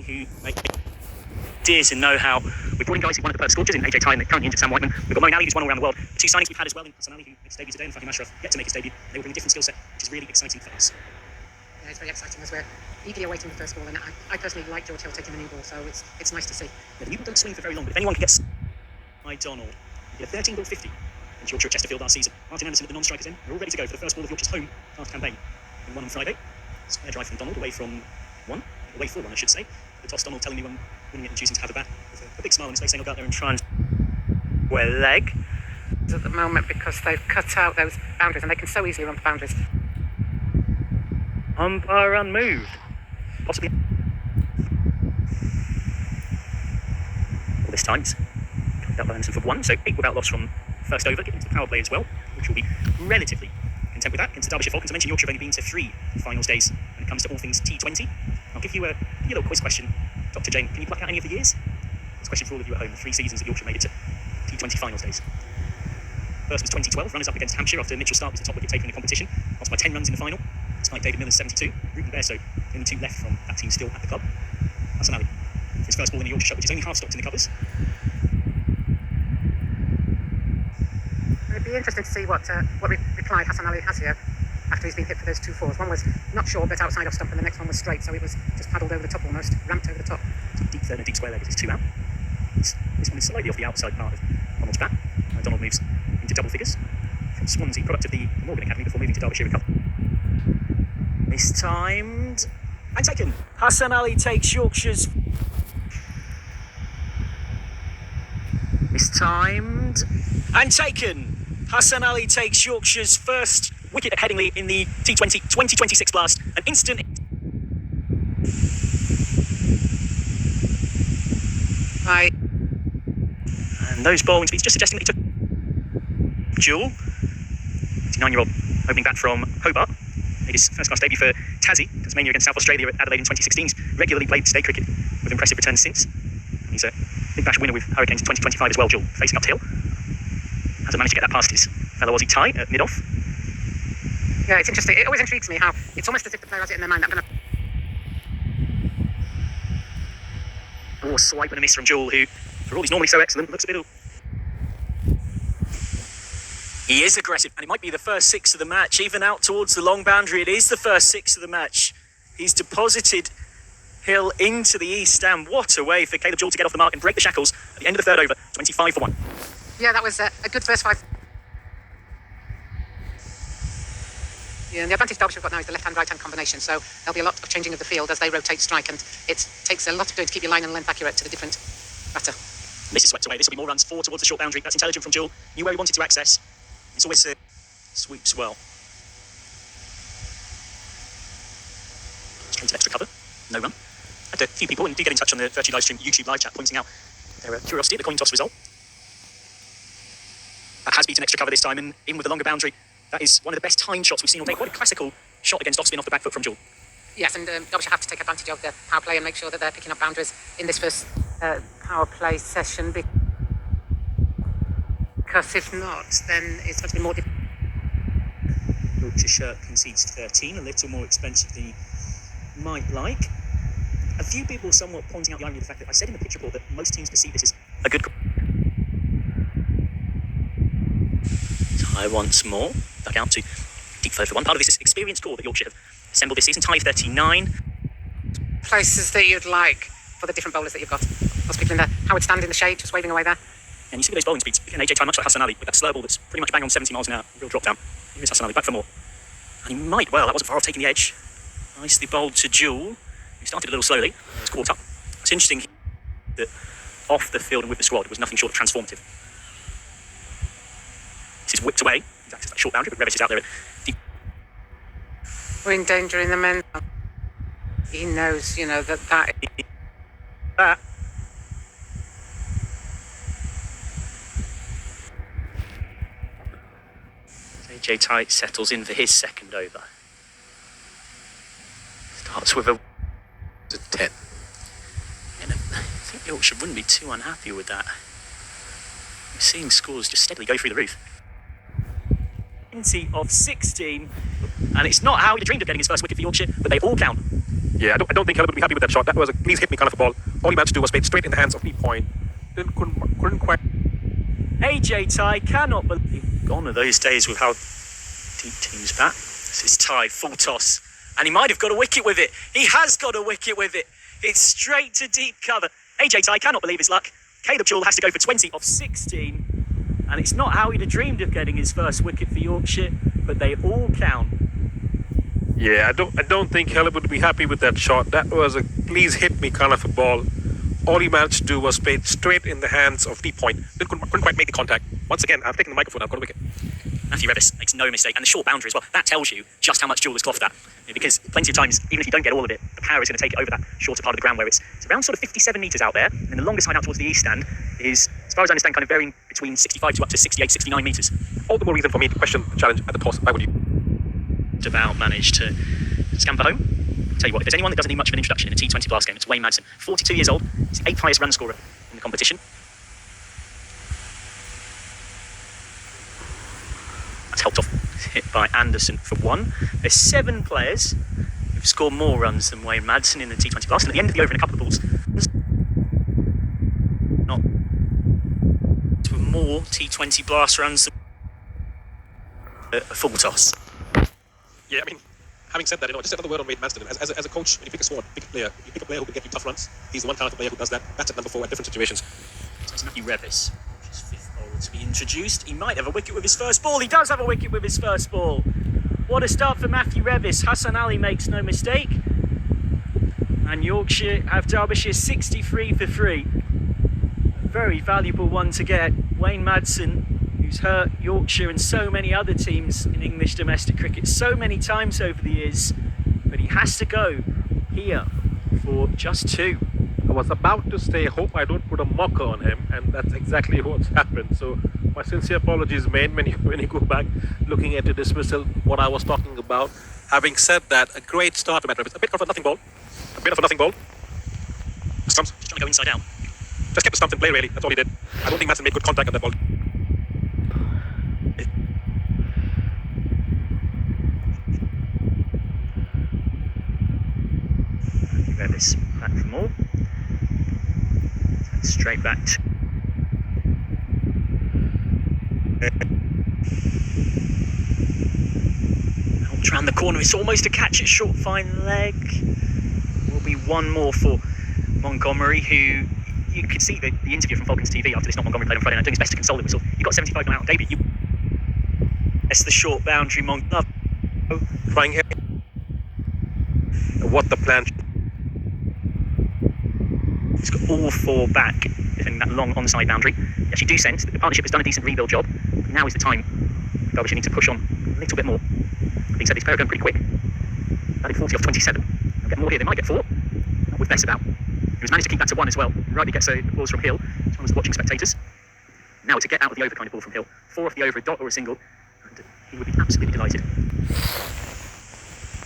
who ideas and know-how. We've brought in guys who won at the Perth Scorchers in AJ Ty and currently injured Sam Whiteman. We've got Moeen Ali, who's won all around the world. The two signings we've had as well in Hassan Ali, who makes his debut today, and Fahim Ashraf yet to make his debut. They will bring a different skill set, which is really exciting for us. Yeah, it's very exciting as we're eagerly awaiting the first ball, and I personally like George Hill taking the new ball, so it's nice to see. Yeah, the new ball don't swing for very long, but if anyone can get Donald, he had a 13 ball 50 in Yorkshire at Chesterfield last season. Martin Anderson with the non-strikers in. We're all ready to go for the first ball of Yorkshire's home half campaign. In one on Friday. Spare drive from Donald away for one, I should say. The toss Donald telling me when winning it and choosing to have the bat with a big smile on his face saying, I'll go out there and try and square leg. At the moment, because they've cut out those boundaries and they can so easily run the boundaries. Umpire unmoved. Possibly. Well, this time it's out by Anderson for one, so 8 without loss from first over, getting to the power play as well, which will be relatively content with that. Against the Derbyshire Falcons, I mentioned Yorkshire have only been to 3 finals days when it comes to all things T20. I'll give you a little quiz question. Dr. Jane, can you pluck out any of the years? This question for all of you at home, the 3 seasons that Yorkshire made it to T20 finals days. First was 2012, runners up against Hampshire after Mitchell Stark was the top wicket taker in the competition. Lost by 10 runs in the final, despite David Miller's 72. Ruben Bairstow, only 2 left from that team still at the club. Hassan Ali, for his first ball in the Yorkshire Cup, which is only half stocked in the covers. It'd be interesting to see what reply Hassan Ali has here after he's been hit for those 2 fours. One was not short but outside off stump, and the next one was straight, so it was just paddled over the top almost, ramped over the top. Deep third and a deep square leg as it's 2 out. This one is slightly off the outside part of Donald's bat. Donald moves into double figures from Swansea, product of the Morgan Academy, before moving to Derbyshire recover. Mistimed and taken. Hassan Ali takes Yorkshire's. Mistimed and taken. Hassan Ali takes Yorkshire's first wicket at Headingley in the T20 2026 Blast. An instant. Right. And those bowling speeds just suggesting that he took Jewel, 59-year-old opening bat from Hobart. Made his first class debut for Tassie, Tasmania against South Australia at Adelaide in 2016. He's regularly played state cricket with impressive returns since. And he's a Big Bash winner with Hurricanes in 2025 as well, Jewel, facing up to Hill. Hasn't managed to get that past his fellow Aussie Ty at mid-off. Yeah, it's interesting. It always intrigues me how it's almost as if the player has it in their mind that I'm going to... Or swipe and a miss from Jewel, who, for all he's normally so excellent, looks a bit... He is aggressive, and it might be the first 6 of the match, even out towards the long boundary. It is the first 6 of the match. He's deposited Hill into the east stand. What a way for Caleb Jewell to get off the mark and break the shackles at the end of the third over, 25 for 1. Yeah, that was a good first 5. Yeah, and the advantage Derbyshire have got now is the left-hand, right-hand combination, so there'll be a lot of changing of the field as they rotate strike, and it takes a lot of doing to keep your line and length accurate to the different batter. This is swept away. This will be more runs, 4 towards the short boundary. That's intelligent from Jewell. Knew where he wanted to access. It's always sweeps well. Straight to extra cover. No run. Had a few people, and do get in touch on the Virtue Livestream YouTube live chat, pointing out their curiosity at the coin toss result. That has beaten extra cover this time, and even with the longer boundary, that is one of the best timed shots we've seen all day. Quite a classical shot against off spin off the back foot from Jewell. Yes, and Derbyshire have to take advantage of the power play and make sure that they're picking up boundaries in this first power play session. Because if not, then it's going to be more difficult. Yorkshire concedes 13, a little more expensive than you might like. A few people somewhat pointing out the irony of the fact that I said in the pitch report that most teams perceive this as a good... Ty once more, dug out to deep third for 1. Part of this is experienced core that Yorkshire have assembled this season. Ty 39. Places that you'd like for the different bowlers that you've got. Lots of people in there. Howard Stand in the shade, just waving away there. And you see those bowling speeds. Again, AJ Ty, much like Hassan Ali, with that slow ball that's pretty much bang on 70 miles an hour. Real drop down. Here is Hassan Ali, back for more. And he might, well, that wasn't far off taking the edge. Nicely bowled to Jewell, who started a little slowly. Was caught up. It's interesting that off the field and with the squad, it was nothing short of transformative. This is whipped away. He's accessed that short boundary, but Revis is out there at deep. We're in danger in the men. He knows, that... AJ Ty settles in for his second over. Starts with a 10. And I think Yorkshire wouldn't be too unhappy with that. We're seeing scores just steadily go through the roof. Of 16, and it's not how he dreamed of getting his first wicket for Yorkshire, but they all count. Yeah, I don't think Keller would be happy with that shot. That was a please hit me kind of a ball. All he managed to do was play it straight in the hands of deep point. Couldn't quite. AJ Ty cannot believe. Gone are those days with how deep teams bat. This is Ty, full toss. And he might have got a wicket with it. He has got a wicket with it. It's straight to deep cover. AJ Ty cannot believe his luck. Caleb Jewell has to go for 20 of 16. And it's not how he'd have dreamed of getting his first wicket for Yorkshire, but they all count. Yeah, I don't think Keller would be happy with that shot. That was a please hit me kind of a ball. All he managed to do was play it straight in the hands of deep point. Couldn't quite make the contact. Once again, I've taken the microphone, I've got a wicket. Matthew Revis makes no mistake, and the short boundary as well. That tells you just how much Jewell has clothed that. Because plenty of times, even if you don't get all of it, the power is going to take it over that shorter part of the ground where it's around sort of 57 metres out there. And then the longest line out towards the east stand is, as far as I understand, kind of varying between 65 to up to 68, 69 metres. All the more reason for me to question the challenge at the toss. Why would you? About managed to scamper home. Tell you what, if there's anyone that doesn't need much of an introduction in a T20 Blast game, it's Wayne Madsen. 42 years old, he's the 8th highest run scorer in the competition. That's helped off, hit by Anderson for 1. There's 7 players who've scored more runs than Wayne Madsen in the T20 Blast, and at the end of the over in a couple of balls, not to more T20 Blast runs than a full toss. Yeah, I mean, having said that, just another word on Wayne Madsen. As a coach, when you pick a squad, pick a player. You pick a player who can get you tough runs. He's the one kind of player who does that. That's at number 4 at different situations. So it's Matthew Revis, his 5th bowler to be introduced. He might have a wicket with his first ball. He does have a wicket with his first ball. What a start for Matthew Revis. Hassan Ali makes no mistake. And Yorkshire have Derbyshire 63 for 3. A very valuable one to get. Wayne Madsen, who's hurt Yorkshire and so many other teams in English domestic cricket so many times over the years, but he has to go here for just 2. I was about to say, hope I don't put a mocker on him, and that's exactly what's happened. So my sincere apologies made when you go back looking at the dismissal, what I was talking about. Having said that, a great start for Matt Revis. A bit of a nothing ball. Stumps, just trying to go inside out. Just kept the stumps in play, really. That's all he did. I don't think Madsen made good contact on that ball. Revis back for more. Straight back to helped round the corner. It's almost a catch at short fine leg. Will be one more for Montgomery, who you could see the interview from Falcons TV after this. Not Montgomery played on Friday night, doing his best to console the whistle. He got 75 gone out on debut. That's the short boundary. Trying here. What the plan? He's got all 4 back in that long onside boundary. You actually do sense that the partnership has done a decent rebuild job. Now is the time Derbyshire need to push on a little bit more. Being said, this pair are going pretty quick. Batted 40 off 27. They'll get more here. They might get 4. Not with Bess about. He was managed to keep that to 1 as well. He rightly gets applause from Hill, as well as the watching spectators. Now it's a get out of the over kind of ball from Hill. 4 off the over, a dot or a single, and he would be absolutely delighted.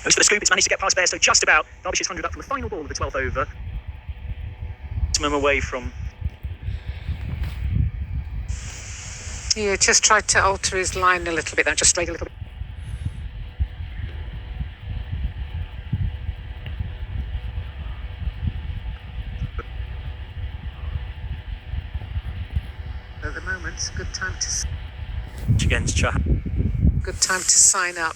Goes for the scoop. It's managed to get past Bear, so just about. Derbyshire's 100 up from the final ball of the 12th over. Away from. Yeah, just tried to alter his line a little bit there, just straight a little bit. At the moment, it's a good time to Against Chah. good time to sign up.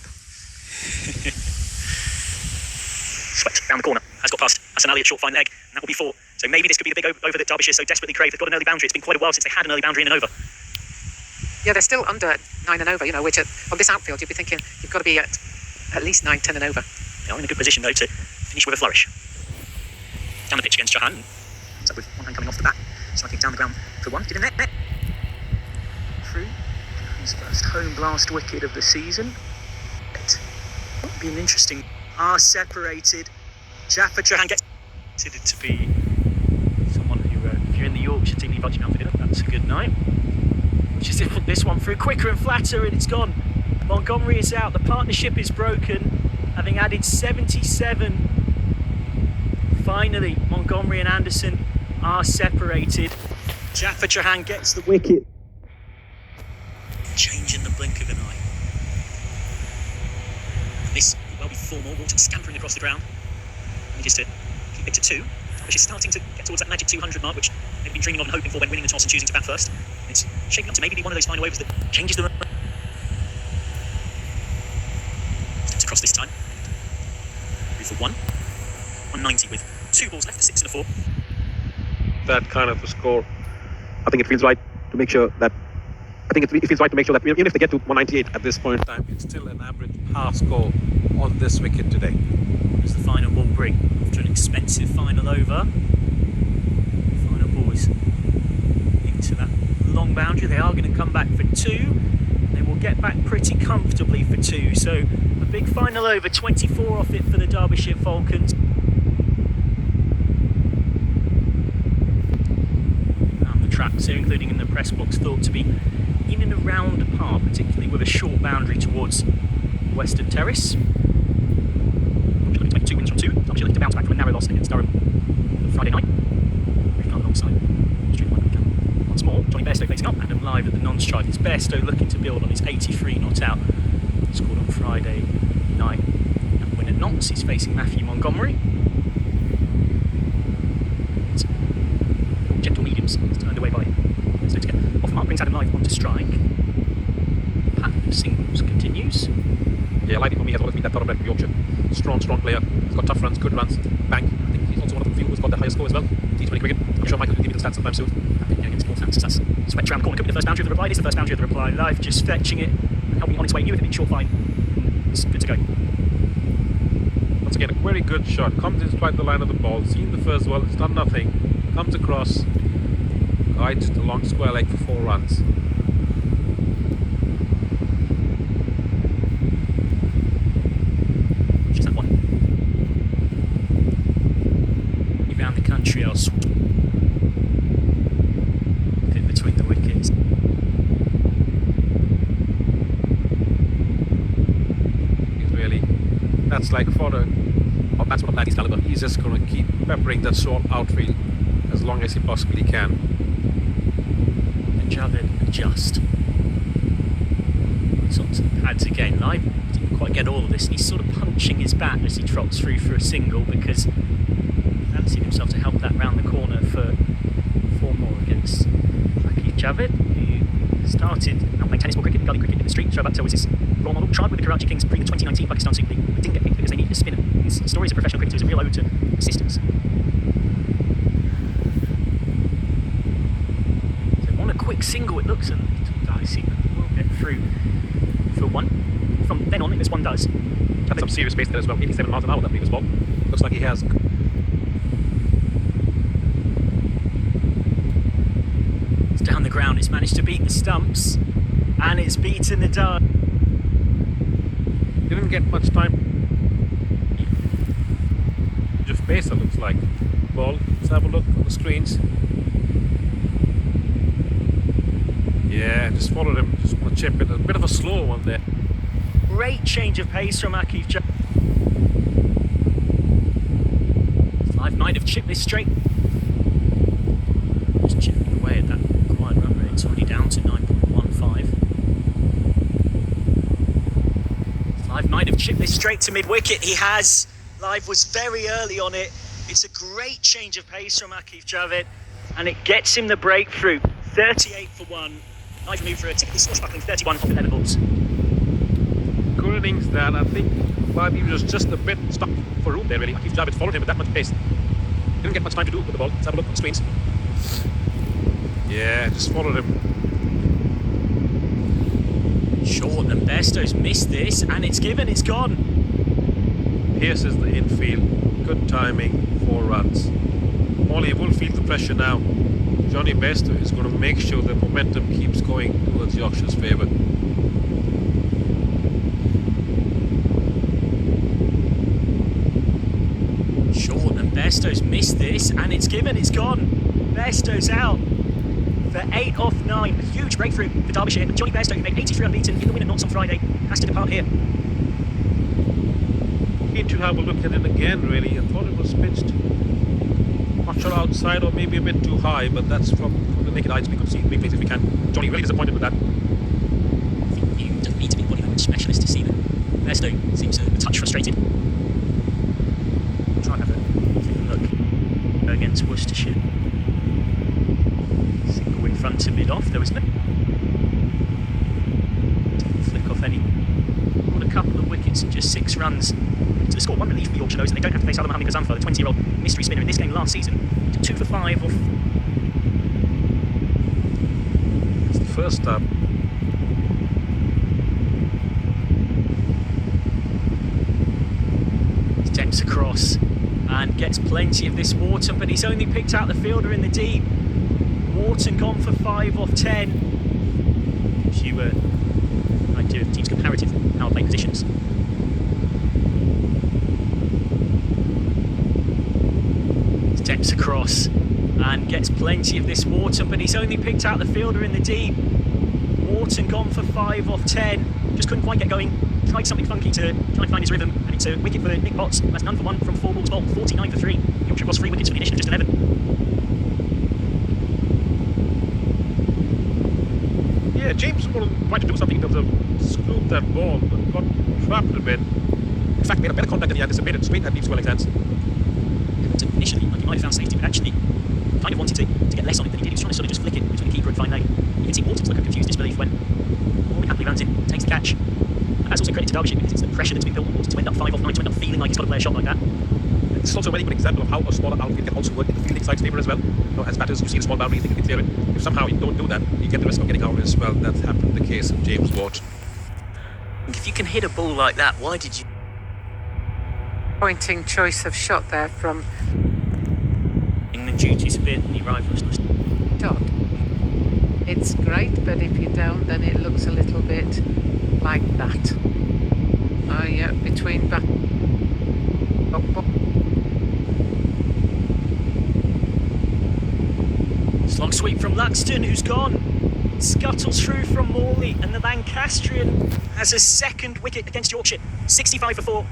Swept down the corner. Has got past Hassan Ali at short fine leg, and that will be 4. So maybe this could be the big over that Derbyshire so desperately crave. They've got an early boundary. It's been quite a while since they had an early boundary in an over. Yeah, they're still under 9 and over, which on this outfield you'd be thinking you've got to be at least 9, 10 and over. They are in a good position though to finish with a flourish. Down the pitch against Jahan. Comes up with one hand coming off the bat. Striking down the ground for 1. Did a net. Through. His first home blast wicket of the season. It will be an interesting. Are separated. Jaffa Jahan gets considered to be someone who, if you're in the Yorkshire team, you invite you down for dinner. That's a good night. Which is different. This one through quicker and flatter, and it's gone. Montgomery is out. The partnership is broken, having added 77. Finally, Montgomery and Anderson are separated. Jaffa Jahan gets the wicket. Change in the blink of an eye. And this will well be 4 more. Walton scampering across the ground. is to keep it to 2. Which is starting to get towards that magic 200 mark, which they've been dreaming of and hoping for when winning the toss and choosing to bat first. It's shaping up to maybe be one of those final overs that changes the run. Steps across this time. 3 for 1. 190 with 2 balls left, a 6 and a 4. That kind of a score, I think it feels right to make sure that. I think it feels right to make sure that even if they get to 198 at this point in time, it's still an average par score on this wicket today. As the final ball bring after an expensive final over. Final ball is into that long boundary. They are going to come back for 2. They will get back pretty comfortably for 2. So a big final over, 24 off it for the Derbyshire Falcons. Tracks here, including in the press box, thought to be in and around par, particularly with a short boundary towards Western Terrace. Derbyshire looking to make 2 wins from 2. Derbyshire looking to bounce back from a narrow loss against Durham on Friday night. We've gone alongside once more. Johnny Bairstow facing up, and live at the non-strike. It's Bairstow looking to build on his 83 not out. Scored on Friday night. And win at Notts, he's facing Matthew Montgomery. Gentle mediums, it's turned away by so to get off the mark, brings Adam Live onto strike. Pattern of singles continues. Yeah, Lively for me has always been that thoroughbred from Yorkshire. Strong player. He's got tough runs, good runs, bank. I think he's also one of the few who's got the highest score as well. T20 cricket. I'm sure Michael will give you the stats sometime soon. Against North Hampton, that's swept around the corner. Could be the first boundary of the reply. It is the first boundary of the reply. Live just fetching it, helping it on its way. Knew it had been short fine. It's good to go. Once again, a very good shot. Comes in strike the line of the ball. Seen the first ball, it's done nothing. Comes across. Right, the long square leg for 4 runs. Which is that one? Around the country, I'll in between the wickets. He's really, that's like for a batsman of Laddie's caliber. He's just going to keep peppering that short outfield as long as he possibly can. Javid adjust. It's onto the pads again. Live didn't quite get all of this, and he's sort of punching his bat as he trots through for a single because he fancied himself to help that round the corner for 4 more against Javid, who started out playing tennis ball cricket and gully cricket in the street. Shoaib was his role model. Tried with the Karachi Kings pre the 2019 Pakistan Super League, but didn't get picked because they needed a spinner. His story as a professional cricketer is a real ode to assistance. Quick single it looks, and dicey, but we'll get through for 1. From then on, if this one does. That's some serious pace there as well. 87 miles an hour that previous ball. Looks like he has. It's down the ground, it's managed to beat the stumps, and it's beaten the dart. Didn't get much time. Jeff Pacer looks like. Ball, let's have a look on the screens. Yeah, just followed him, just want to chip it. A bit of a slow one there. Great change of pace from Akif Javid. Live might have chipped this straight. Just chipping away at that quiet run rate. It's already down to 9.15. Live might have chipped this straight to mid-wicket. He has. Live was very early on it. It's a great change of pace from Akif Javid, and it gets him the breakthrough. 38 for 1. Live moved for a typically swashbuckling 31 off 11 balls. Good innings that I think Live was just a bit stuck for room there really. Akif Javid followed him with that much pace. Didn't get much time to do it with the ball. Let's have a look on the screens. Yeah, just followed him. Short and Bairstow's missed this, and it's given, it's gone. Pierces the infield. Good timing, 4 runs. Molly will feel the pressure now. Johnny Bairstow is going to make sure the momentum keeps going towards Yorkshire's favour. Short and Bairstow's missed this, and it's given, it's gone. Bairstow's out for 8 off 9. A huge breakthrough for Derbyshire. Johnny Bairstow, who made 83 unbeaten in the win at Notts on Friday, has to depart here. Need to have a look at it again, really. I thought it was pitched not sure outside or maybe a bit too high, but that's from the naked eyes we could see replays if we can. Johnny really disappointed with that. I think you don't need to be a body language specialist to see that Bairstow seems a touch frustrated. Try and have a against Worcestershire. Single in front of mid-off. There was no flick off any. Got a couple of wickets and just 6 runs to the score. One relief for Yorkshire, though, so they don't have to face Mohammed Gazanfar, the 20-year-old mystery spinner in this game last season. 2 for 5 off. It's the first time. Steps across and gets plenty of this Wharton, but he's only picked out the fielder in the deep. Wharton gone for 5 off 10. Gives you an idea of the team's comparative power play positions. Steps across and gets plenty of this Wharton, but he's only picked out the fielder in the deep. Wharton gone for 5 off 10. Just couldn't quite get going. Tried something funky to try and find his rhythm, and it's a wicket for Nick Potts. That's none for 1 from 4 balls bowled, 49 for 3. Yorkshire across 3 wickets for the addition of just 11. Yeah, James tried to do something in terms of scoop that ball, but got trapped a bit. In fact, made a better contact than he anticipated. Straight had leaves to Alexander's. Initially, like he might have found safety, but actually kind of wanted to get less on it than he did. He was trying to sort of just flick it between the keeper and fine lane. You can see Wharton's look of confused disbelief when Morley happily runs in, takes the catch. And that's also credit to Derbyshire, because it's the pressure that's been built on Wharton to end up 5 off 9, to end up feeling like he's got to play a shot like that. This is also a very good example of how a smaller outfield can also work in the fielding side's favour as well. You know, as batters, you see a small boundary, you think you can clear it. If somehow you don't do that, you get the risk of getting out as well. That's happened the case of James Wharton. If you can hit a ball like that, why did you... Pointing choice of shot there from England duties a bit, any rivals. Todd. It's great, but if you don't, then it looks a little bit like that. Oh yeah, between back. Slog sweep from Luxton, who's gone. Scuttles through from Morley, and the Lancastrian has a second wicket against Yorkshire. 65 for 4,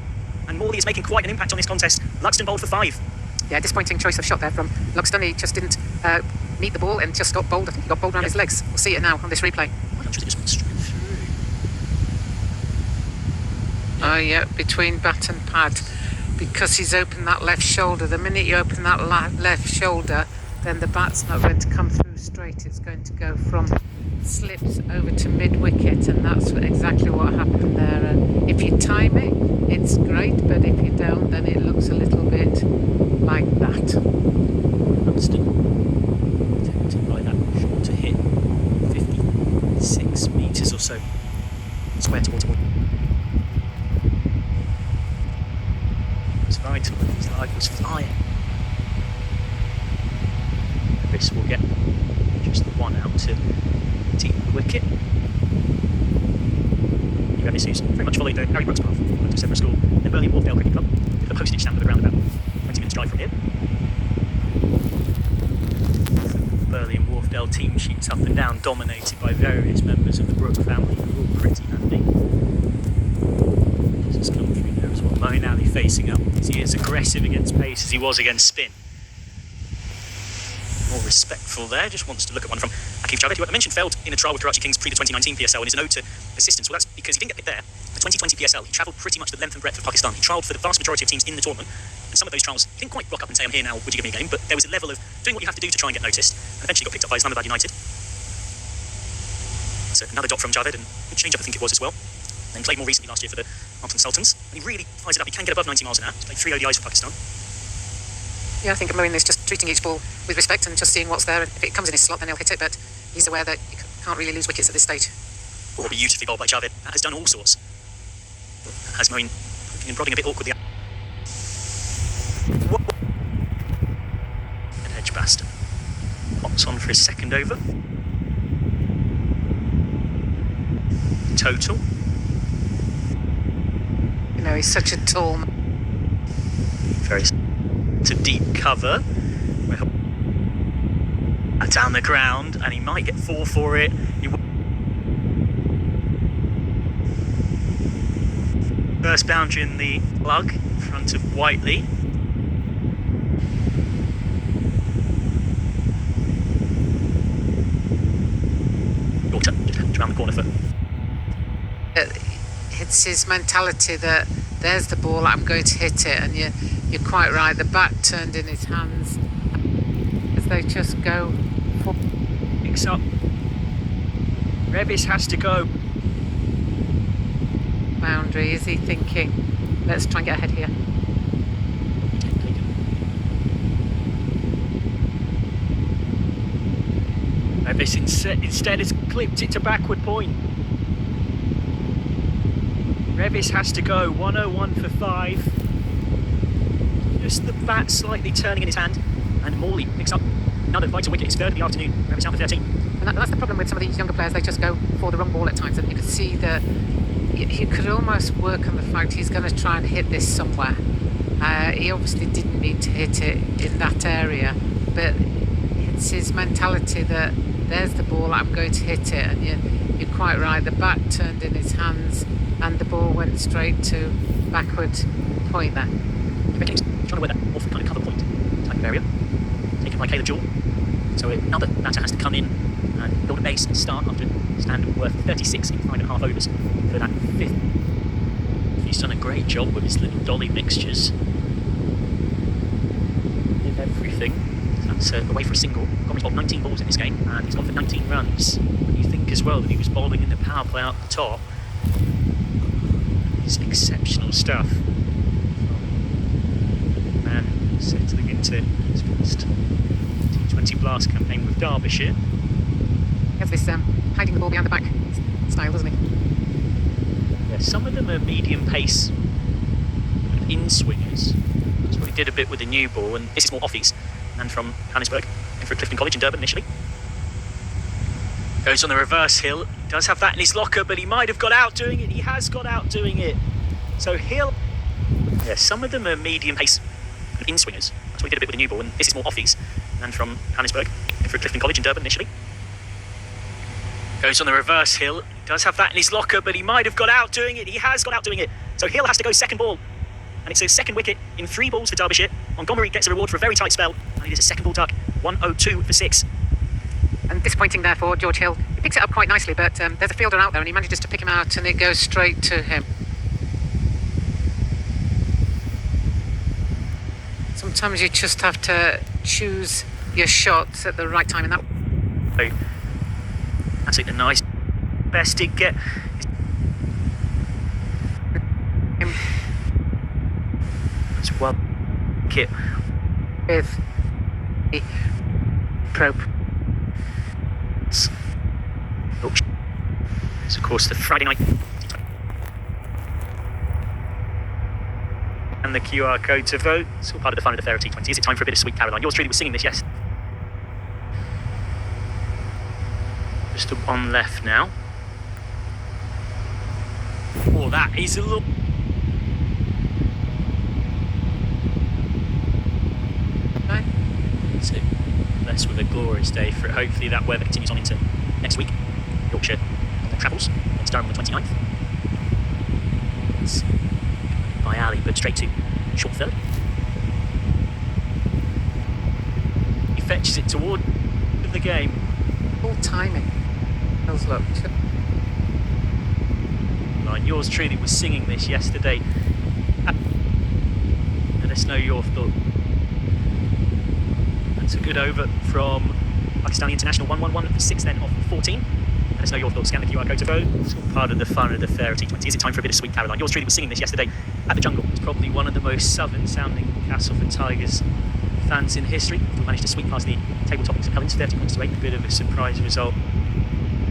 and Morley is making quite an impact on this contest. Luxton bowled for 5. Yeah, disappointing choice of shot there from Luxton. He just didn't meet the ball and just got bowled. I think he got bowled around his legs. We'll see it now on this replay. I'm sure they just went straight through. Oh yeah, between bat and pad, because he's opened that left shoulder. The minute you open that left shoulder, then the bat's not going to come through straight. It's going to go from slips over to mid-wicket, and that's exactly what happened there. And if you time it, it's great, but if you don't, then it looks a little bit like that. Luxton tempted by that shot to hit 56 metres or so. Square towards the ball. It was vital. His life was flying. This will get just the one out to deep wicket. You have this who's very much followed the Harry Brooks path. Went to Severn School, then Burley and Wharfdale Cricket Club, with a postage stamp of the ground about 20 minutes drive from here. Burley and Wharfdale team sheets up and down, dominated by various members of the Brooke family, who are all pretty handy. This has come through there as well. Moeen Ali facing up. He is aggressive against pace as he was against spin. More respectful there, just wants to look at one from Akif Javed, who I mentioned failed in a trial with Karachi Kings pre the 2019 PSL and is an ode to persistence. Well, that's because he didn't get picked there. The 2020 PSL, he travelled pretty much the length and breadth of Pakistan. He trialled for the vast majority of teams in the tournament, and some of those trials, he didn't quite rock up and say, I'm here now, would you give me a game? But there was a level of doing what you have to do to try and get noticed, and eventually got picked up by Islamabad United. So another dot from Javed, and good change-up I think it was as well. Then played more recently last year for the Mountain Sultans, and he really fires it up. He can get above 90 miles an hour. He's played 3 ODIs for Pakistan. Yeah, I think Moeen is just treating each ball with respect and just seeing what's there. If it comes in his slot, then he'll hit it, but he's aware that you can't really lose wickets at this stage. Or beautifully bowled by Javed. That has done all sorts. Has Moeen poking and prodding a bit awkwardly. And Edgbaston pops on for his second over. Total. You know, he's such a tall man. Very to deep cover. Down the ground, and he might get 4 for it. First boundary in the plug in front of Whiteley. Daughter just around the corner for. It's his mentality that there's the ball, I'm going to hit it, and you're quite right. The bat turned in his hands, players, they just go for Picks up. Revis has to go. boundary. Is he thinking, let's try and get ahead here? Revis instead has clipped it to backward point. Revis has to go. 101 for 5. Just the bat slightly turning in his hand. And Morley picks up another vital wicket. His third of the afternoon. Revis out for 13. And that's the problem with some of these younger players. They just go for the wrong ball at times. And you could see that he could almost work on the fact he's going to try and hit this somewhere. He obviously didn't need to hit it in that area. But it's his mentality that there's the ball, I'm going to hit it. And you're quite right. The bat turned in his hands and the ball went straight to backward point there. Trying to wear that off kind of cover point type of area. Taken by Caleb Jewell. So another batter has to come in and build a base and start after stand worth 36 in 5.5 overs for that 5th. He's done a great job with his little dolly mixtures. Did everything. So that's away for a single. Gomez bowled 19 balls in this game and he's gone for 19 runs. When you think as well that he was bowling in the power play out the top, it's exceptional stuff. Man settling into his first T20 Blast campaign with Derbyshire. He has this hiding the ball behind the back style, doesn't he? Yeah, some of them are medium pace in swingers. That's what he did a bit with the new ball, and this is more offies. And from Johannesburg, in for Clifton College in Durban initially. Goes on the reverse hill. He does have that in his locker, but he might have got out doing it. He has got out doing it. So Hill, yeah, some of them are medium pace in swingers. That's what he did a bit with the new ball, and this is more offies. And from Johannesburg, in for Clifton College in Durban initially. Goes on the reverse hill. He does have that in his locker, but he might have got out doing it. He has got out doing it. So Hill has to go second ball. And it's his second wicket in 3 balls for Derbyshire. Montgomery gets a reward for a very tight spell. And it is a second ball duck. 102 for 6. And disappointing there for George Hill. He picks it up quite nicely, but there's a fielder out there and he manages to pick him out and it goes straight to him. Sometimes you just have to choose your shots at the right time, and that. So, that's it, a nice best it get. It's well kit With the probe. Yorkshire. It's of course the Friday night. And the QR code to vote. It's all part of the fun of the fair at T20. Is it time for a bit of Sweet Caroline? Yours truly was singing this, yes. Just the one left now. Oh, that is a look. Right. So, blessed with a glorious day for it. Hopefully that weather continues on into next week. Yorkshire on their travels. It's Durham on the 29th. It's by Ali, but straight to short third. He fetches it toward the game. All timing. Hill's look. Line. Yours truly was singing this yesterday. Let us know your thought. That's a good over from Pakistani International. 111 for 6 then off 14. Let us know your thoughts. Scan the QR code to vote. It's all part of the fun of the fair at T20. Is it time for a bit of Sweet Caroline? Yours truly was singing this yesterday at the Jungle. It's probably one of the most southern sounding Castleford Tigers fans in history. We managed to sweep past the table toppings of Helens, 30 points to 8. A bit of a surprise result.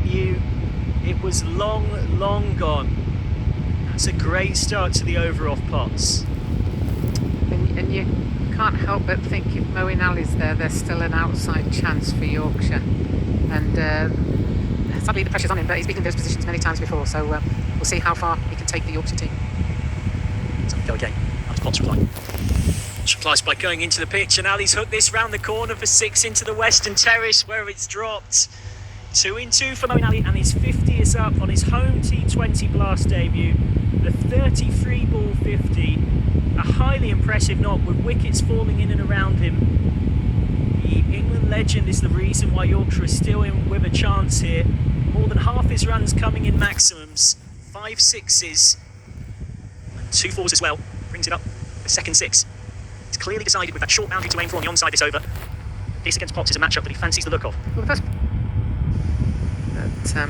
It was long gone. That's a great start to the over off pots. And you can't help but think if Moeen Ali's there, there's still an outside chance for Yorkshire. And sadly the pressure's on him, but he's been in those positions many times before, so we'll see how far he can take the Yorkshire team. So go again. That's Potts' reply. Potts replies by going into the pitch, and Ali's hooked this round the corner for 6 into the Western Terrace where it's dropped. 2 in 2 for Moeen Ali, and his 50 is up on his home T20 Blast debut. The 33 ball 50, a highly impressive knock with wickets falling in and around him. The England legend is the reason why Yorkshire is still in with a chance here. More than half his runs coming in maximums, 5 sixes and 2 fours as well. Brings it up the second 6. It's clearly decided with that short boundary to aim for on the onside this over. this against Potts is a matchup that he fancies the look of. Well, the first... But,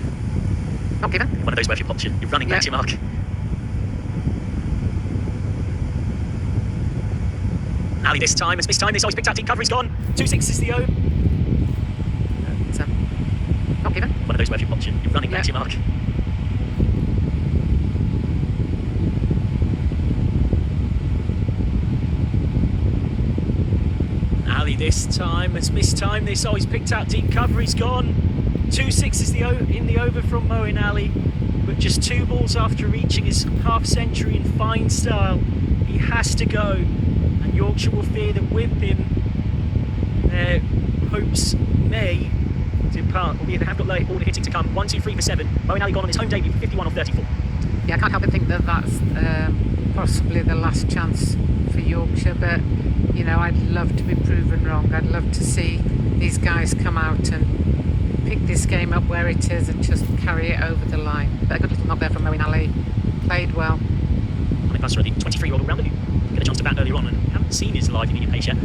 not given. One of those where if you're Potts, you're running back to your mark. Ali this time, it's missed time, this always picked out deep cover, he's gone. 2-6 is the O. But, not given. One of those where if you're Potts, you're running back to your mark. Ali this time, it's missed time, this always picked out deep cover, he's gone. 2-6 is the O in the over from Moeen Ali, but just 2 balls after reaching his half century in fine style, he has to go, and Yorkshire will fear that with him their hopes may depart, albeit they have got late order hitting to come. 1, 2, 3 for 7. Moeen Ali gone on his home debut, 51 off 34. Yeah, I can't help but think that that's possibly the last chance for Yorkshire, but you know, I'd love to be proven wrong. I'd love to see these guys come out and pick this game up where it is and just carry it over the line. But a good little knock there from Moeen Ali. Played well. Mohamed Basra, the 23-year-old all-rounder who got a chance to bat earlier on and haven't seen his live immediate pace yet.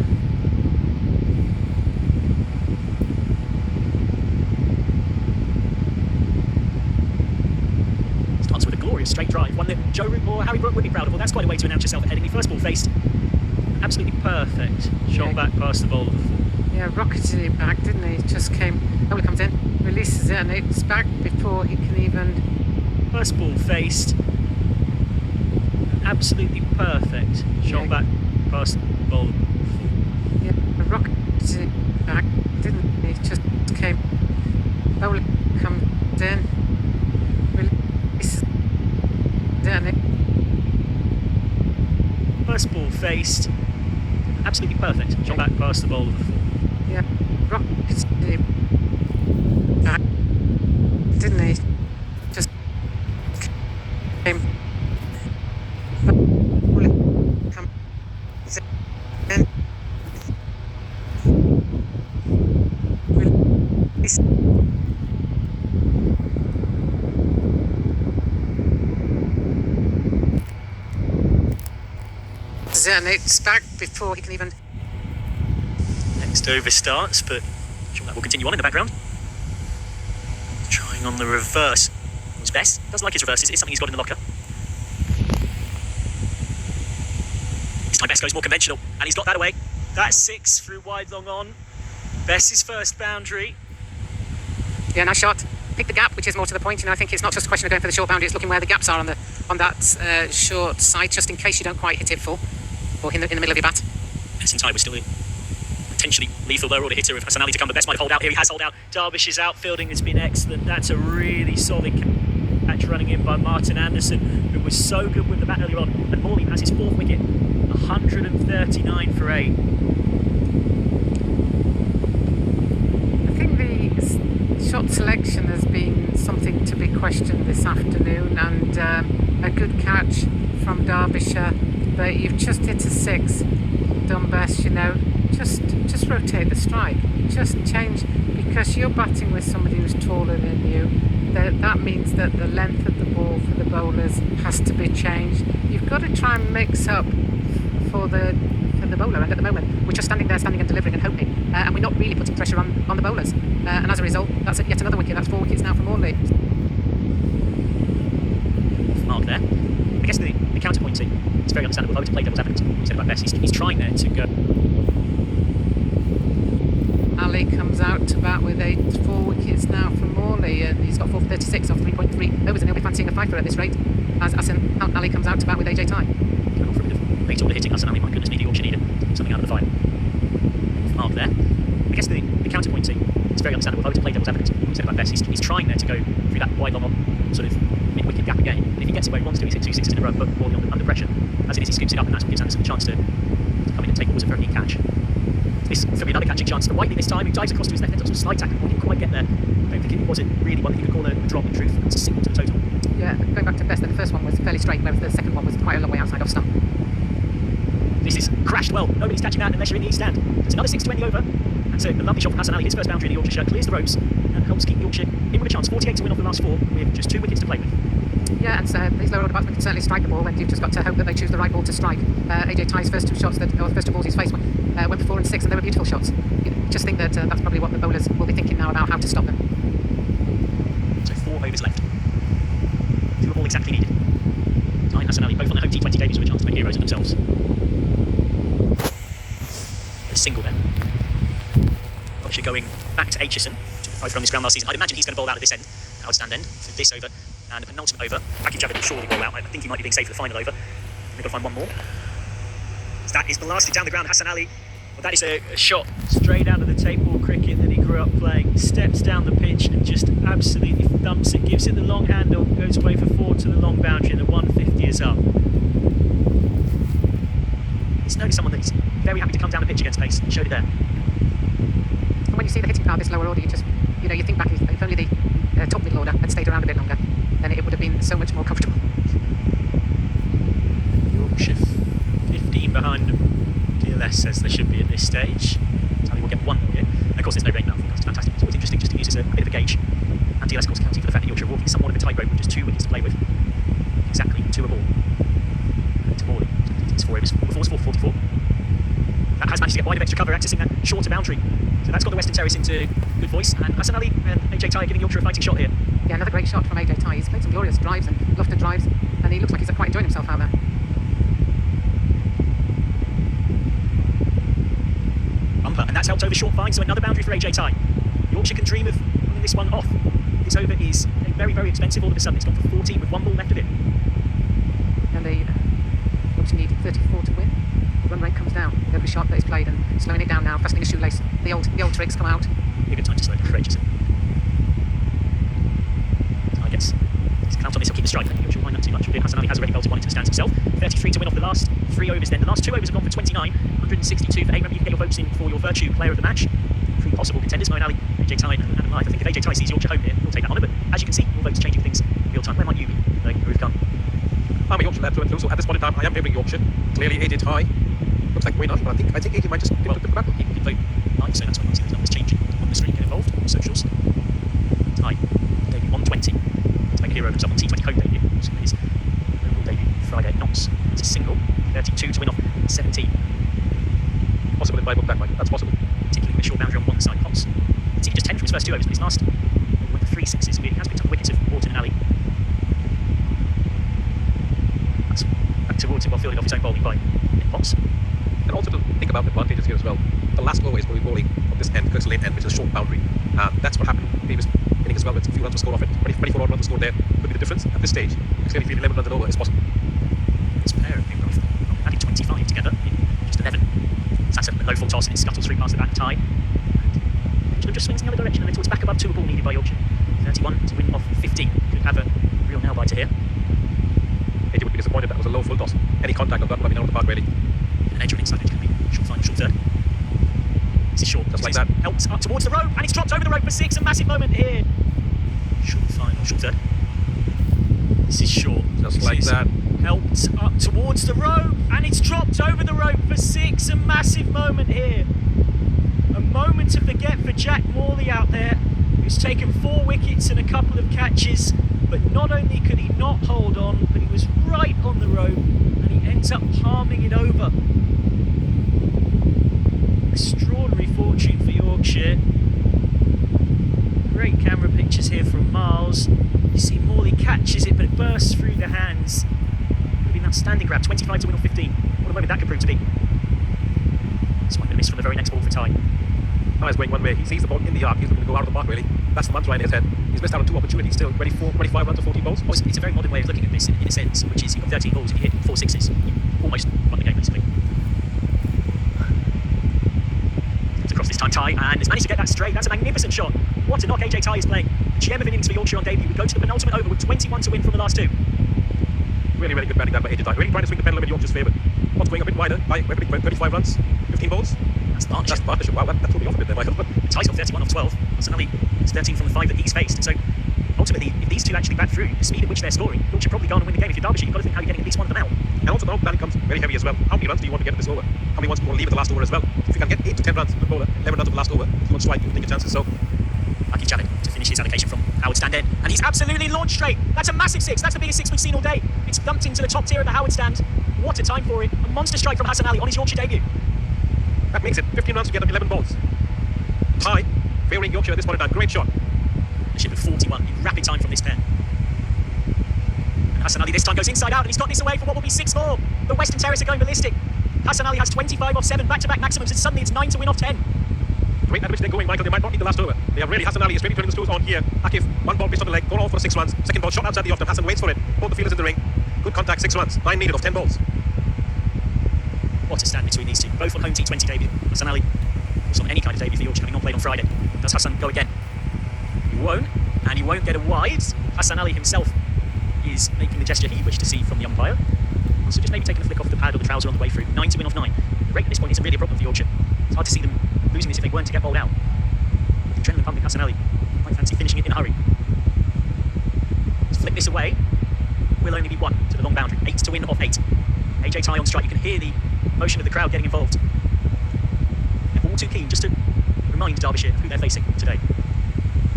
Starts with a glorious straight drive, one that Joe Root or Harry Brook would be proud of. Well, that's quite a way to announce yourself ahead in the first ball faced. Absolutely perfect shot back past the bowler. Yeah, rocketed it back, didn't he? Just came, bowler comes in, releases it, and it's back before he can even... First ball faced. Absolutely perfect shot back past the bowler. Yeah, rocketed it back, didn't he? Just came, bowler comes in, releases it, and First ball faced. Absolutely perfect shot back past the bowler. Yeah, rocketed it back, didn't he? Just came, bowler comes in, releases and it's back before he can even... Next over starts, but I'm sure that will continue on in the background. Trying on the reverse. Was best. Does like his reverses. It's something he's got in the locker. This time Best goes more conventional, and he's got that away. That's 6 through wide long on. Best's first boundary. Yeah, nice shot. Pick the gap, which is more to the point. You know, I think it's not just a question of going for the short boundary, it's looking where the gaps are on that short side, just in case you don't quite hit it full, or in the middle of your bat. Best was still in. Potentially lethal lower order hitter if Hassan Ali to come, but Best might hold out here. He has hold out. Derbyshire's outfielding has been excellent. That's a really solid catch running in by Martin Anderson, who was so good with the bat earlier on. And Morley has his 4th wicket, 139 for 8. I think the shot selection has been something to be questioned this afternoon, and a good catch from Derbyshire, but you've just hit a 6. Done Best, you know. Just rotate the strike. Just change, because you're batting with somebody who's taller than you. That means that the length of the ball for the bowlers has to be changed. You've got to try and mix up for the bowler, and at the moment we're just standing there, standing and delivering and hoping, and we're not really putting pressure on the bowlers. And as a result, that's yet another wicket. That's 4 wickets now for Morley. Mark there. I guess the counterpoint, it's very understandable. If I were to play devil's advocate, you said about Best, he's trying there to go. Ali comes out to bat with 4 wickets now for Morley, and he's got 4 for 36 off 3.3 overs, and he'll be fancying a 5 at this rate as Ali comes out to bat with AJ tie. And for a bit of late order hitting, Hassan Ali, my goodness me, the Yorkshire needed something out of the fire. Mark there. I guess the counterpoint, it's very understandable. If I were to play devil's advocate, you said about Best, he's trying there to go through that wide long on sort of mid-wicket gap again. And if he gets it where he wants to, he's hit 2 6s in a row, but Morley under pressure. As it is, he scoops it up, and that's what gives Anderson a chance to come in and take what was a very neat catch. This could be another catching chance for Whiteley this time, who dives across to his left, ends up with a slide tackle, didn't quite get there. I don't think it was really one that you could call a drop in truth. It's a single to the total. Yeah, going back to Best, then the first one was fairly straight, whereas the second one was quite a long way outside off stump. This is crashed well. Nobody's catching that unless you're in the east stand. It's another 6 to end the over. And so a lovely shot from Hassan Ali, his first boundary in the Yorkshire shirt, clears the ropes and helps keep Yorkshire in with a chance. 48 to win off the last 4 with just 2 wickets to play with. Yeah, and so these lower order batsmen can certainly strike the ball, and you've just got to hope that they choose the right ball to strike. AJ Ty's first 2 shots, first 2 balls he's faced went for 4 and 6, and they were beautiful shots. You know, just think that that's probably what the bowlers will be thinking now about how to stop them. So 4 overs left. 2 all exactly needed. Ty and Hassan Ali both on their home T20 debuts with a chance to make heroes of themselves. A single there. Yorkshire going back to Aitchison, both from this ground last season. I'd imagine he's going to bowl out at this end, Howard stand end, for this over and a penultimate over. Aki Javed will surely bowl out. I think he might be being saved for the final over. They've got to find one more. So that is blasted down the ground. Hassan Ali. Well, that is a shot straight out of the tape ball cricket that he grew up playing. Steps down the pitch and just absolutely thumps it. Gives it the long handle. Goes away for 4 to the long boundary, and the 150 is up. It's noticed someone that's very happy to come down the pitch against pace. Showed it there. And when you see the hitting power of this lower order, you think back, if only the top middle order had stayed around a bit longer, then it would have been so much more comfortable. Yorkshire 15 behind DLS as they should be at this stage. Tally will get 1 more here. And of course, there's no rain now. That's fantastic. It's always interesting just to use as a bit of a gauge. And DLS, of course, counting for the fact that Yorkshire are walking somewhat of a tightrope with just 2 wickets to play with. Exactly 2 a ball. To Morley. It's 4 overs. 44. That has managed to get wide of extra cover, accessing that shorter boundary. So that's got the Western Terrace into good voice. And Hassan Ali and AJ Ty giving Yorkshire a fighting shot here. Yeah, another great shot from AJ Ty. He's played some glorious drives and lofted drives, and he looks like he's quite enjoying himself out there. Bumper, and that's helped over short fine, so another boundary for AJ Ty. Yorkshire can dream of pulling this one off. This over is very, very expensive all of a sudden. It's gone for 14 with 1 ball left of it. And they obviously need 34 to win. The run rate comes down. Every shot that is played and slowing it down now, fastening a shoelace. The old tricks come out. A good time to slow down for Aitchison. I guess he's count on this, he'll keep the strike. I think Yorkshire will mind that too much. Hassan Ali has already belted 1 into the stands himself. 33 to win off the last 3 overs then. The last 2 overs have gone for 29. 162 for 8. Remember, you can get your votes in for your Virtue Player of the Match. 3 possible contenders, Moeen Ali, AJ Ty and Adam Lyth. I think if AJ Ty sees Yorkshire home here, he'll take that honour. But as you can see, your votes changing things real time. Where might you be, knowing who we've done? I'm a Yorkshire lad through and through, so at this point in time, I am favouring Yorkshire. Clearly, AJ Ty looks like Moeen Ali, but I think AJ might just Well, pick the battle. he can vote Lyth, so that's why you see those numbers changing on the screen. Get involved on socials. Ty, debut 120. To make a hero of himself on T20 home debut. So his overall debut Friday at Notts. It's a single. 32 to win off 17. Possible in my book, that Mike. That's possible. Particularly with a short boundary on one side. Potts. It's just 10 from his first 2 overs, but his last went for 3 sixes. He has picked up the wickets of Wharton and Ali. That's back towards him while fielding off his own bowling by Nick Potts. And also to think about the advantages here as well. The last over is probably bowling from this end, Kirk's Lane end, which is a short boundary. That's what happened in the previous inning as well. With a few runs were scored off it. 24 odd runs were scored there. Could be the difference at this stage. Clearly, if 11 runs and over is possible. This pair of both adding 25 together in just 11. That's a low full toss and it scuttles through past the back Tie. And just swings in the other direction and it's back above 2 a ball needed by Yorkshire. 31 to win off 15. Could have a real nail biter here. AJ would be disappointed that was a low full toss. Any contact of that would have been out of the park really. And AJ on inside edge can be short final, short third. This is short, just like that. Helps up towards the rope and it's dropped over the rope for 6. A massive moment here. Short final, short third. This is short. Just like that. Helped up towards the rope and it's dropped over the rope for 6. A massive moment here. A moment to forget for Jack Morley out there, who's taken 4 wickets and a couple of catches, but not only could he not hold on, but he was right on the rope and he ends up palming it over. Extraordinary fortune for Yorkshire. Great camera pictures here from Miles. You see Morley catches it, but it bursts through the hands. Could have been that standing grab, 25 to win off 15. What a moment that could prove to be. This might be a miss from the very next ball for Ty. Now he's going one way. He sees the ball in the arc. He's looking to go out of the mark really. That's the mantra in his head. He's missed out on 2 opportunities still. 25 runs to 14 balls. Well, it's a very modern way of looking at this in a sense, which is you've got 13 balls and you hit 4 sixes. You almost won the game basically. It's across this time Ty and has managed to get that straight. That's a magnificent shot. What a knock AJ Ty is playing. The gem of innings for Yorkshire on debut would go to the penultimate over with 21 to win from the last 2. Really, really good batting done by AJ Ty. Really trying to swing the pendulum in Yorkshire's favour. What's going a bit wider by 35 runs, 15 balls. That's partnership. That's partnership. Wow, that threw me off a bit there, Michael. But Ty's got 31 off 12. Hassan Ali is 13 from the 5 that he's faced. And so ultimately, if these two actually bat through the speed at which they're scoring, Yorkshire probably go on and win the game. If you're Derbyshire, you've got to think how you're getting at least one of them out. and also the whole planning comes very heavy as well. How many runs do you want to get at this over? How many ones do you want to leave at the last over as well? If you can get 8 to 10 runs from the bowler, 11 runs of the last over, if you want to strike, you think your chances. So Aki Javed to finish his allocation from Howard stand end, and he's absolutely launched straight. That's a massive 6. That's the biggest 6 we've seen all day. It's dumped into the top tier of the Howard stand. What a time for it. A monster strike from Hassan Ali on his Yorkshire debut. that makes it 15 runs to get 11 balls. tie, favouring Yorkshire at this point in time. Great shot. A ship of 41 in rapid time from this pair. And Hassan Ali this time goes inside out, and he's got this away for what will be 6-4. The Western Terrace are going ballistic. Hassan Ali has 25 off 7, back-to-back maximums, and suddenly it's 9 to win off 10. Great at which they're going, Michael. They might not need the last over. They are really, Hassan Ali is really turning the screws on here. Akif, one ball missed on the leg, gone off for 6 runs. Second ball shot outside the off them. Hassan waits for it. Both the fielders in the ring. Good contact, 6 runs. 9 needed of 10 balls. What a stand between these two. Both on home T20 debut. Hassan Ali was on any kind of debut for Yorkshire, having not played on Friday. Does Hassan go again? He won't, and he won't get a wide. Hassan Ali himself is making the gesture he wished to see from the umpire. So just maybe taking a flick off the pad or the trouser on the way through. 9 to win off 9. The rate at this point isn't really a problem for Yorkshire. It's hard to see them losing this if they weren't to get bowled out. The adrenaline pumping, Hassan Ali might fancy finishing it in a hurry. Let's flick this away. Will only be 1 to the long boundary. 8 to win off 8. AJ Ty on strike. You can hear the motion of the crowd getting involved. They're all too keen just to remind Derbyshire of who they're facing today.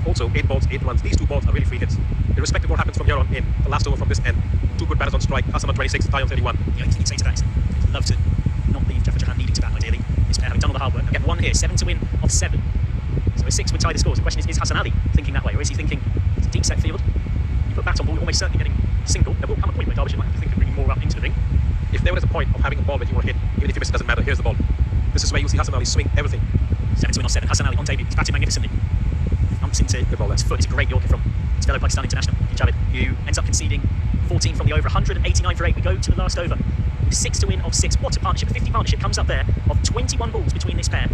Also, 8 balls, 8 runs. These 2 balls are really free hits. Irrespective of what happens from here on in, the last over from this end. 2 good batters on strike. Hassan on 26, Ty on 31. The only thing you'd say to that is they'd love to not leave Jaffa Jahan needing to bat, ideally. This pair having done all the hard work. Get 1 here, 7 to win off 7. So a 6 would tie the scores. The question is Hassan Ali thinking that way, or is he thinking it's a deep set field? You put bat on ball, you're almost certainly getting single. There will come a point where Derbyshire might have to think of bringing more up into the ring. If there was a point of having a ball that you want to hit, even if you miss, it doesn't matter. Here's the ball. This is where you'll see Hassan Ali swing everything. 7 to win off 7. Hassan Ali on debut. He's batting magnificently. Thumps into the ball. His foot is a great Yorker from his fellow Pakistan international, Javid, who ends up conceding 14 from the over. 189 for 8. We go to the last over. With 6 to win off 6. What a partnership. A 50 partnership comes up there of 21 balls between this pair.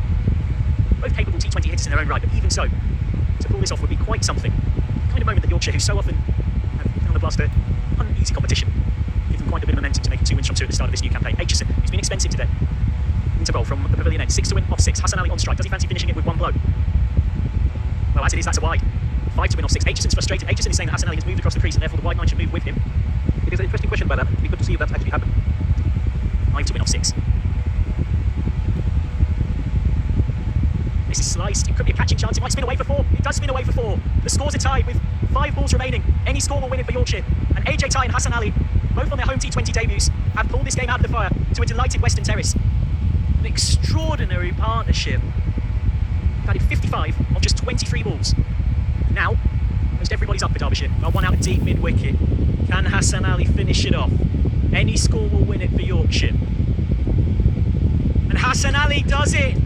Both capable T20 hitters in their own right, but even so, to pull this off would be quite something. The kind of moment that Yorkshire, who so often have been on the blast for uneasy competition, give them quite a bit of momentum to make it 2 wins from 2 at the start of this new campaign. Aitchison, who's been expensive today. Into bowl from the pavilion end. 6 to win off 6. Hassan Ali on strike. Does he fancy finishing it with 1 blow? Well, as it is, that's a wide. 5 to win off 6. Aitchison's frustrated. Aitchison is saying that Hassan Ali has moved across the crease and therefore the wide line should move with him. It is an interesting question about that. It'd be good to see if that's actually happened. 5 to win off 6. This is sliced. It could be a catching chance. It might spin away for 4. It does spin away for 4. The scores are tied with 5 balls remaining. Any score will win it for Yorkshire. And AJ Ty and Hassan Ali, both on their home T20 debuts, have pulled this game out of the fire to a delighted Western Terrace. An extraordinary partnership. Batted 55 of just 23 balls. Now, most everybody's up for Derbyshire. Well, 1 out deep mid-wicket. Can Hassan Ali finish it off? Any score will win it for Yorkshire. And Hassan Ali does it!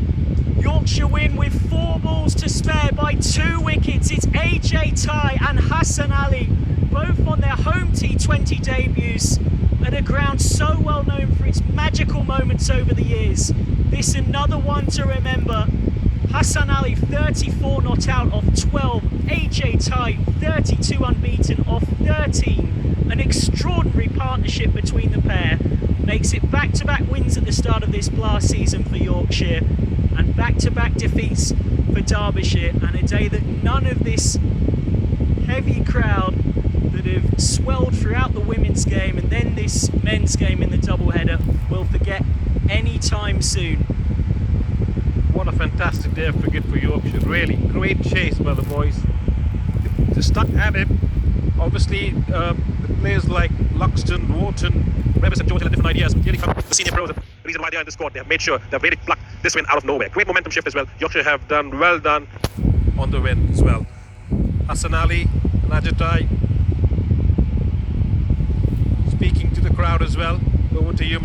Yorkshire win with 4 balls to spare by 2 wickets. It's AJ Ty and Hassan Ali, both on their home T20 debuts at a ground so well known for its magical moments over the years. This another one to remember. Hassan Ali 34 not out of 12. AJ Ty 32 unbeaten off 13. An extraordinary partnership between the pair. Makes it back-to-back wins at the start of this blast season for Yorkshire. And back-to-back defeats for Derbyshire, and a day that none of this heavy crowd that have swelled throughout the women's game and then this men's game in the doubleheader will forget any time soon. What a fantastic day of cricket for Yorkshire. Really great chase by the boys. They stuck at it. Obviously, the players like Luxton, Wharton, Revis and George had different ideas. But clearly, the senior pros, the reason why they are in the squad, they have made sure they've really plucked this win out of nowhere. Great momentum shift as well. Yorkshire have done well done on the win as well. Hassan Ali and Ajatai speaking to the crowd as well. Over to you,